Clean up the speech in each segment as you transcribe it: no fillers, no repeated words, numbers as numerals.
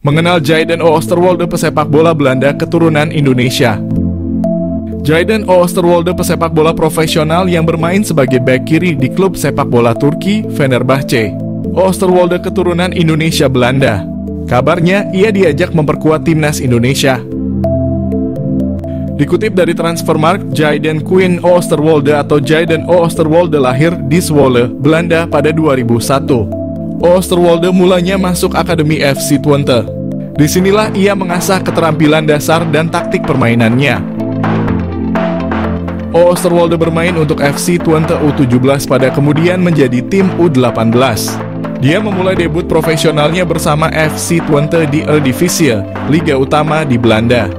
Mengenal Jayden Oosterwolde, pesepak bola Belanda keturunan Indonesia. Jayden Oosterwolde, pesepak bola profesional yang bermain sebagai bek kiri di klub sepak bola Turki, Fenerbahce. Oosterwolde keturunan Indonesia Belanda. Kabarnya, ia diajak memperkuat timnas Indonesia. Dikutip dari Transfermarkt, Jayden Quinn Oosterwolde atau Jayden Oosterwolde lahir di Zwolle, Belanda pada 2001. Oosterwolde mulanya masuk Akademi FC Twente. Disinilah ia mengasah keterampilan dasar dan taktik permainannya. Oosterwolde bermain untuk FC Twente U17 pada kemudian menjadi tim U18. Dia memulai debut profesionalnya bersama FC Twente di Eredivisie, Liga Utama di Belanda.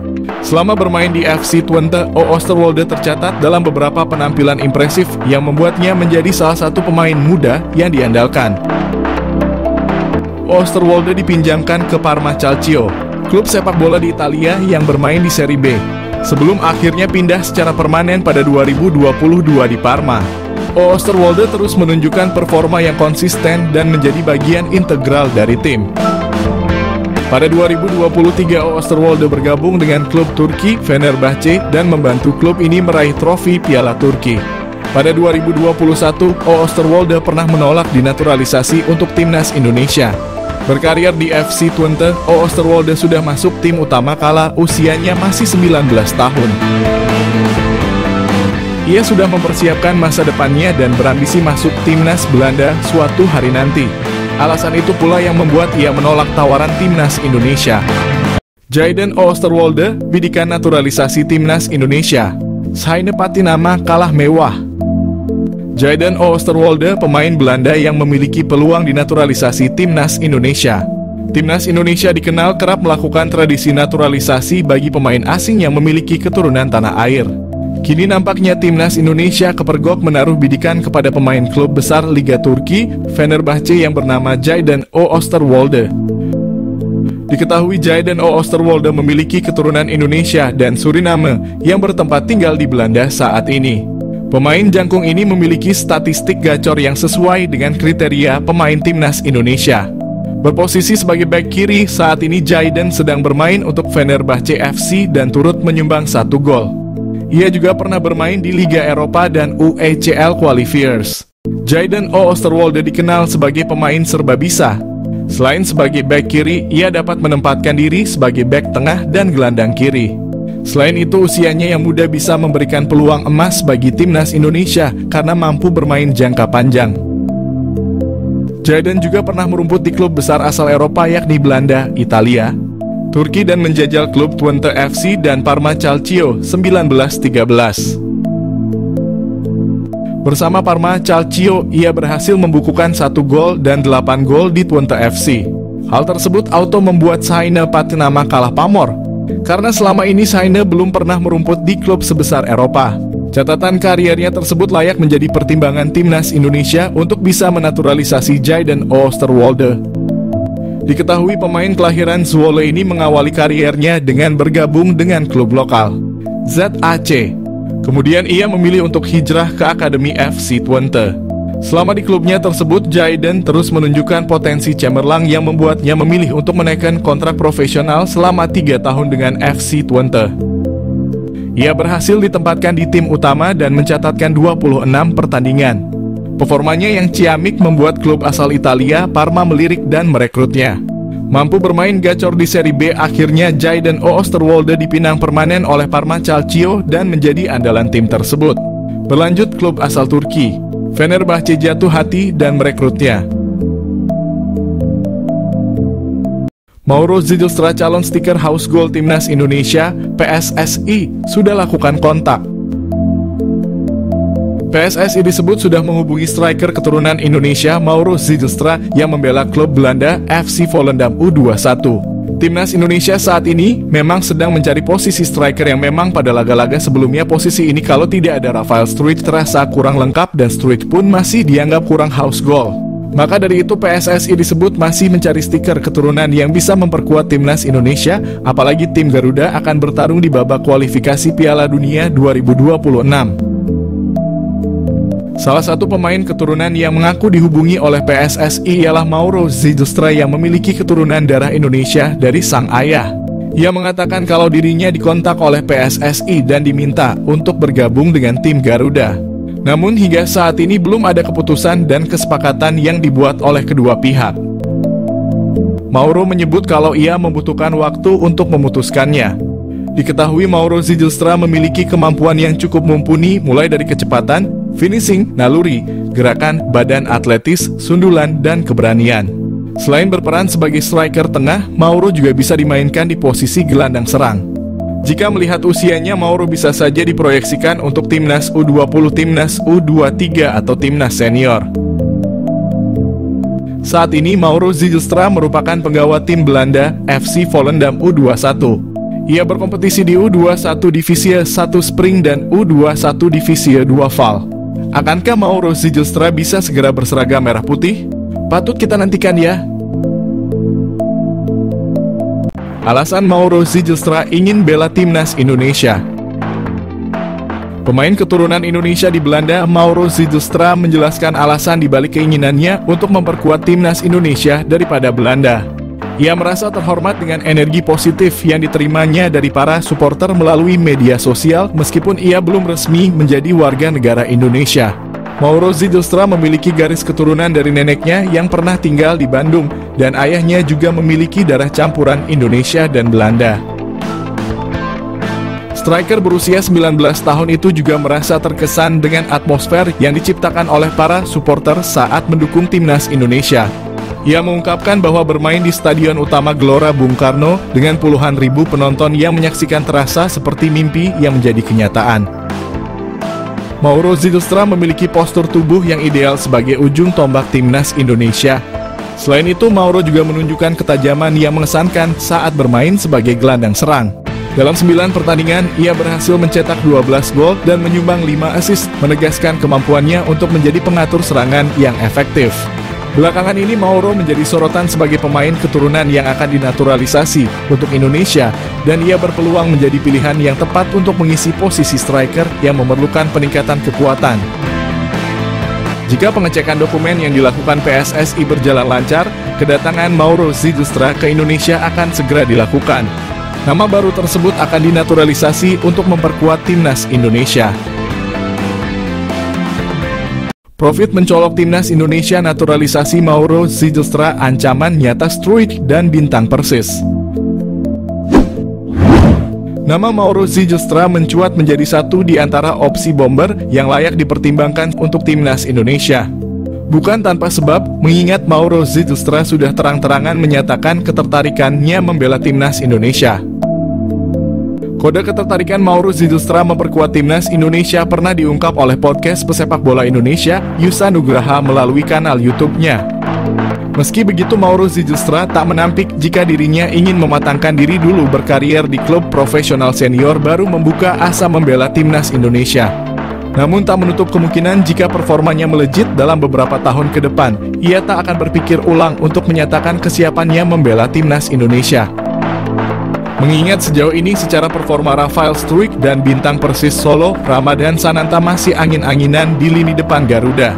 Selama bermain di FC Twente, Oosterwolde tercatat dalam beberapa penampilan impresif yang membuatnya menjadi salah satu pemain muda yang diandalkan. Oosterwolde dipinjamkan ke Parma Calcio, klub sepak bola di Italia yang bermain di Serie B, sebelum akhirnya pindah secara permanen pada 2022 di Parma. Oosterwolde terus menunjukkan performa yang konsisten dan menjadi bagian integral dari tim. Pada 2023, Oosterwolde bergabung dengan klub Turki, Fenerbahce, dan membantu klub ini meraih trofi Piala Turki. Pada 2021, Oosterwolde pernah menolak dinaturalisasi untuk timnas Indonesia. Berkarir di FC Twente, Oosterwolde sudah masuk tim utama kala usianya masih 19 tahun. Ia sudah mempersiapkan masa depannya dan berambisi masuk timnas Belanda suatu hari nanti. Alasan itu pula yang membuat ia menolak tawaran timnas Indonesia. Jayden Oosterwolde, bidikan naturalisasi timnas Indonesia. Seine patinama kalah mewah. Jayden Oosterwolde, pemain Belanda yang memiliki peluang dinaturalisasi timnas Indonesia. Timnas Indonesia dikenal kerap melakukan tradisi naturalisasi bagi pemain asing yang memiliki keturunan tanah air. Kini nampaknya timnas Indonesia kepergok menaruh bidikan kepada pemain klub besar Liga Turki, Fenerbahce yang bernama Jayden Oosterwolde. Diketahui Jayden Oosterwolde memiliki keturunan Indonesia dan Suriname yang bertempat tinggal di Belanda saat ini. Pemain jangkung ini memiliki statistik gacor yang sesuai dengan kriteria pemain timnas Indonesia. Berposisi sebagai bek kiri, saat ini Jayden sedang bermain untuk Fenerbahce FC dan turut menyumbang 1 gol. Ia juga pernah bermain di Liga Eropa dan UECL Qualifiers. Jayden Oosterwolde dikenal sebagai pemain serba bisa. Selain sebagai bek kiri, ia dapat menempatkan diri sebagai bek tengah dan gelandang kiri. Selain itu, usianya yang muda bisa memberikan peluang emas bagi timnas Indonesia karena mampu bermain jangka panjang. Jayden juga pernah merumput di klub besar asal Eropa yakni Belanda, Italia, Turki dan menjajal klub Twente FC dan Parma Calcio 1913. Bersama Parma Calcio, ia berhasil membukukan 1 gol dan 8 gol di Twente FC. Hal tersebut auto membuat Seine patinama kalah pamor, karena selama ini Seine belum pernah merumput di klub sebesar Eropa. Catatan kariernya tersebut layak menjadi pertimbangan timnas Indonesia untuk bisa menaturalisasi Jayden Oosterwolde. Diketahui pemain kelahiran Zwolle ini mengawali kariernya dengan bergabung dengan klub lokal, ZAC. Kemudian ia memilih untuk hijrah ke Akademi FC Twente. Selama di klubnya tersebut, Jayden terus menunjukkan potensi cemerlang yang membuatnya memilih untuk menaikkan kontrak profesional selama 3 tahun dengan FC Twente. Ia berhasil ditempatkan di tim utama dan mencatatkan 26 pertandingan. Performanya yang ciamik membuat klub asal Italia, Parma, melirik dan merekrutnya. Mampu bermain gacor di Serie B, akhirnya Jayden Oosterwolde dipinang permanen oleh Parma Calcio dan menjadi andalan tim tersebut. Berlanjut, klub asal Turki, Fenerbahce, jatuh hati dan merekrutnya. Mauro Zilstra, calon stiker house goal timnas Indonesia, PSSI, sudah lakukan kontak. PSSI disebut sudah menghubungi striker keturunan Indonesia Mauro Zilstra yang membela klub Belanda FC Volendam U21. Timnas Indonesia saat ini memang sedang mencari posisi striker yang memang pada laga-laga sebelumnya posisi ini kalau tidak ada Rafael Struijk terasa kurang lengkap dan Struijk pun masih dianggap kurang house goal. Maka dari itu PSSI disebut masih mencari stiker keturunan yang bisa memperkuat timnas Indonesia, apalagi tim Garuda akan bertarung di babak kualifikasi Piala Dunia 2026. Salah satu pemain keturunan yang mengaku dihubungi oleh PSSI ialah Mauro Zijlstra yang memiliki keturunan darah Indonesia dari sang ayah. Ia mengatakan kalau dirinya dikontak oleh PSSI dan diminta untuk bergabung dengan tim Garuda. Namun hingga saat ini belum ada keputusan dan kesepakatan yang dibuat oleh kedua pihak. Mauro menyebut kalau ia membutuhkan waktu untuk memutuskannya. Diketahui Mauro Zijlstra memiliki kemampuan yang cukup mumpuni mulai dari kecepatan, finishing, naluri, gerakan, badan atletis, sundulan, dan keberanian. Selain berperan sebagai striker tengah, Mauro juga bisa dimainkan di posisi gelandang serang. Jika melihat usianya, Mauro bisa saja diproyeksikan untuk timnas U20, timnas U23, atau timnas senior. Saat ini Mauro Zijlstra merupakan penggawa tim Belanda FC Volendam U21. Ia berkompetisi di U21 Divisi 1 Spring dan U21 Divisi 2 Val. Akankah Mauro Zijlstra bisa segera berseragam merah putih? Patut kita nantikan ya. Alasan Mauro Zijlstra ingin bela timnas Indonesia. Pemain keturunan Indonesia di Belanda, Mauro Zijlstra menjelaskan alasan dibalik keinginannya untuk memperkuat timnas Indonesia daripada Belanda. Ia merasa terhormat dengan energi positif yang diterimanya dari para supporter melalui media sosial meskipun ia belum resmi menjadi warga negara Indonesia. Mauro Zijlstra memiliki garis keturunan dari neneknya yang pernah tinggal di Bandung dan ayahnya juga memiliki darah campuran Indonesia dan Belanda. Striker berusia 19 tahun itu juga merasa terkesan dengan atmosfer yang diciptakan oleh para supporter saat mendukung timnas Indonesia. Ia mengungkapkan bahwa bermain di Stadion Utama Gelora Bung Karno dengan puluhan ribu penonton yang menyaksikan terasa seperti mimpi yang menjadi kenyataan. Mauro Zijlstra memiliki postur tubuh yang ideal sebagai ujung tombak timnas Indonesia. Selain itu, Mauro juga menunjukkan ketajaman yang mengesankan saat bermain sebagai gelandang serang. Dalam 9 pertandingan, ia berhasil mencetak 12 gol dan menyumbang 5 assist, menegaskan kemampuannya untuk menjadi pengatur serangan yang efektif. Belakangan ini Mauro menjadi sorotan sebagai pemain keturunan yang akan dinaturalisasi untuk Indonesia dan ia berpeluang menjadi pilihan yang tepat untuk mengisi posisi striker yang memerlukan peningkatan kekuatan. Jika pengecekan dokumen yang dilakukan PSSI berjalan lancar, kedatangan Mauro Zijlstra ke Indonesia akan segera dilakukan. Nama baru tersebut akan dinaturalisasi untuk memperkuat timnas Indonesia. Profit mencolok timnas Indonesia, naturalisasi Mauro Zijlstra, ancaman nyata Struijk dan bintang Persis. Nama Mauro Zijlstra mencuat menjadi satu di antara opsi bomber yang layak dipertimbangkan untuk timnas Indonesia. Bukan tanpa sebab, mengingat Mauro Zijlstra sudah terang-terangan menyatakan ketertarikannya membela timnas Indonesia. Kode ketertarikan Mauro Zijlstra memperkuat timnas Indonesia pernah diungkap oleh podcast pesepak bola Indonesia, Yusa Nugraha, melalui kanal YouTube-nya. Meski begitu, Mauro Zijlstra tak menampik jika dirinya ingin mematangkan diri dulu berkarier di klub profesional senior baru membuka asa membela timnas Indonesia. Namun tak menutup kemungkinan jika performanya melejit dalam beberapa tahun ke depan, ia tak akan berpikir ulang untuk menyatakan kesiapannya membela timnas Indonesia. Mengingat sejauh ini secara performa Rafael Struijk dan bintang Persis Solo, Ramadan Sananta masih angin-anginan di lini depan Garuda.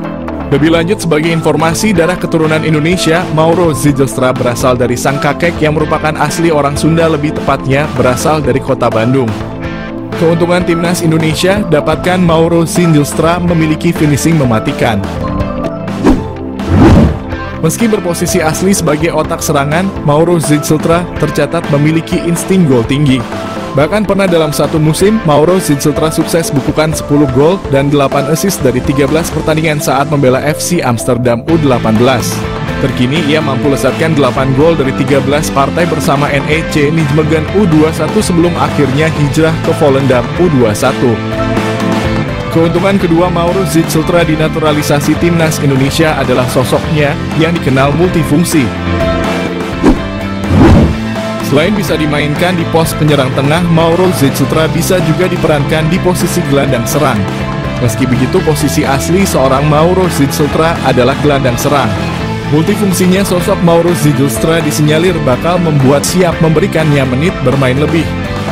Lebih lanjut, sebagai informasi, darah keturunan Indonesia, Mauro Zijlstra berasal dari sang kakek yang merupakan asli orang Sunda, lebih tepatnya berasal dari kota Bandung. Keuntungan timnas Indonesia, dapatkan Mauro Zijlstra memiliki finishing mematikan. Meski berposisi asli sebagai otak serangan, Mauro Zijlstra tercatat memiliki insting gol tinggi. Bahkan pernah dalam satu musim, Mauro Zijlstra sukses bukukan 10 gol dan 8 assist dari 13 pertandingan saat membela FC Amsterdam U18. Terkini ia mampu lesatkan 8 gol dari 13 partai bersama NEC Nijmegen U21 sebelum akhirnya hijrah ke Volendam U21. Keuntungan kedua Mauro Zijlstra di naturalisasi timnas Indonesia adalah sosoknya yang dikenal multifungsi. Selain bisa dimainkan di pos penyerang tengah, Mauro Zijlstra bisa juga diperankan di posisi gelandang serang. Meski begitu, posisi asli seorang Mauro Zijlstra adalah gelandang serang. Multifungsinya sosok Mauro Zijlstra disinyalir bakal membuat siap memberikannya menit bermain lebih.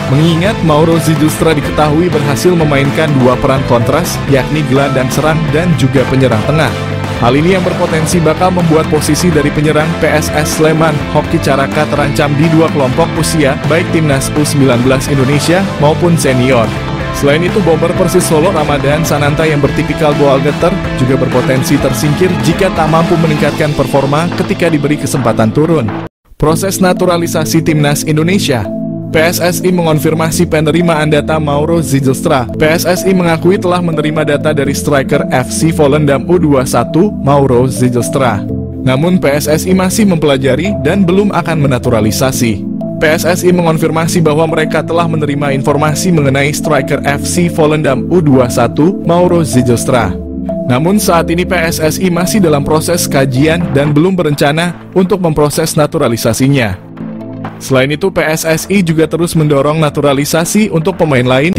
Mengingat Mauro Zijlstra diketahui berhasil memainkan dua peran kontras, yakni gelandang serang dan juga penyerang tengah. Hal ini yang berpotensi bakal membuat posisi dari penyerang PSS Sleman, Hoki Caraka terancam di dua kelompok usia, baik timnas U19 Indonesia maupun senior. Selain itu, bomber Persis Solo Ramadan Sananta yang bertipikal goal getter juga berpotensi tersingkir jika tak mampu meningkatkan performa ketika diberi kesempatan turun. Proses naturalisasi timnas Indonesia. PSSI mengonfirmasi penerimaan data Mauro Zijlstra. PSSI mengakui telah menerima data dari striker FC Volendam U21 Mauro Zijlstra. Namun PSSI masih mempelajari dan belum akan menaturalisasi. PSSI mengonfirmasi bahwa mereka telah menerima informasi mengenai striker FC Volendam U21 Mauro Zijlstra. Namun saat ini PSSI masih dalam proses kajian dan belum berencana untuk memproses naturalisasinya. Selain itu, PSSI juga terus mendorong naturalisasi untuk pemain lain